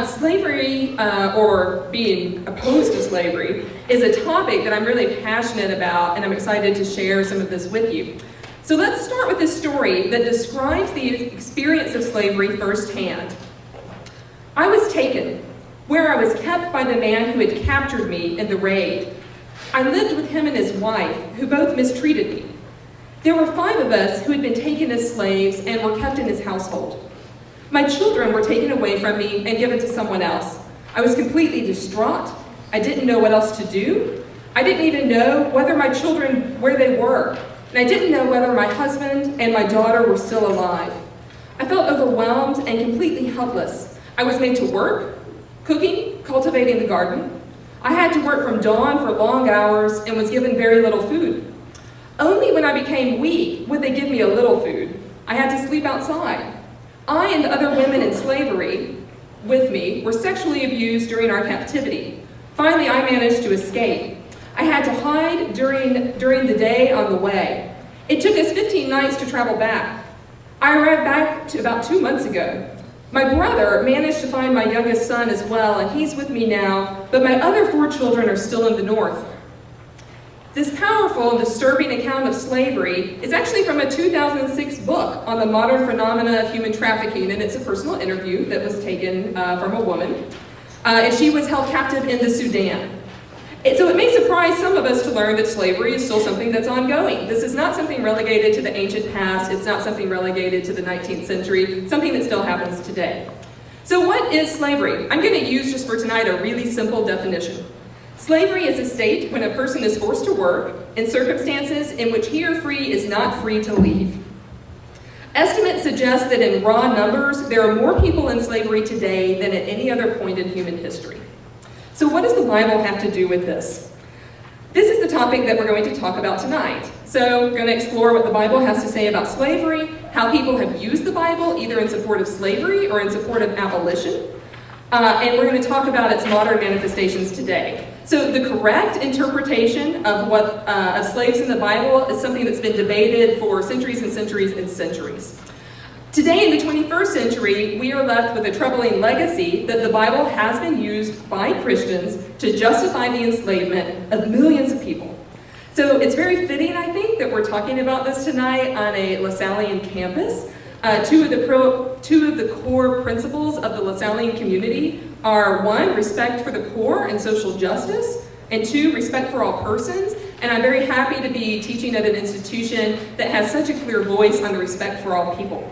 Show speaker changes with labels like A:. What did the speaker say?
A: Slavery, or being opposed to slavery, is a topic that I'm really passionate about, and I'm excited to share some of this with you. So let's start with a story that describes the experience of slavery firsthand. I was taken, where I was kept by the man who had captured me in the raid. I lived with him and his wife, who both mistreated me. There were 5 of us who had been taken as slaves and were kept in his household. My children were taken away from me and given to someone else. I was completely distraught. I didn't know what else to do. I didn't even know whether my children, where they were. And I didn't know whether my husband and my daughter were still alive. I felt overwhelmed and completely helpless. I was made to work, cooking, cultivating the garden. I had to work from dawn for long hours and was given very little food. Only when I became weak would they give me a little food. I had to sleep outside. I and other women in slavery with me were sexually abused during our captivity. Finally, I managed to escape. I had to hide during the day on the way. It took us 15 nights to travel back. I arrived back about 2 months ago. My brother managed to find my youngest son as well, and he's with me now, but my other 4 children are still in the north. This powerful and disturbing account of slavery is actually from a 2006 book on the modern phenomena of human trafficking, and it's a personal interview that was taken from a woman, and she was held captive in the Sudan. So it may surprise some of us to learn that slavery is still something that's ongoing. This is not something relegated to the ancient past, it's not something relegated to the 19th century, it's something that still happens today. So what is slavery? I'm going to use just for tonight a really simple definition. Slavery is a state when a person is forced to work in circumstances in which he or she is not free to leave. Estimates suggest that in raw numbers, there are more people in slavery today than at any other point in human history. So what does the Bible have to do with this? This is the topic that we're going to talk about tonight. So we're going to explore what the Bible has to say about slavery, how people have used the Bible either in support of slavery or in support of abolition, and we're going to talk about its modern manifestations today. So the correct interpretation of slaves in the Bible is something that's been debated for centuries and centuries and centuries. Today, in the 21st century, we are left with a troubling legacy that the Bible has been used by Christians to justify the enslavement of millions of people. So it's very fitting, I think, that we're talking about this tonight on a LaSallian campus. Two of the core principles of the LaSallian community are 1, respect for the poor and social justice, and 2, respect for all persons. And I'm very happy to be teaching at an institution that has such a clear voice on the respect for all people.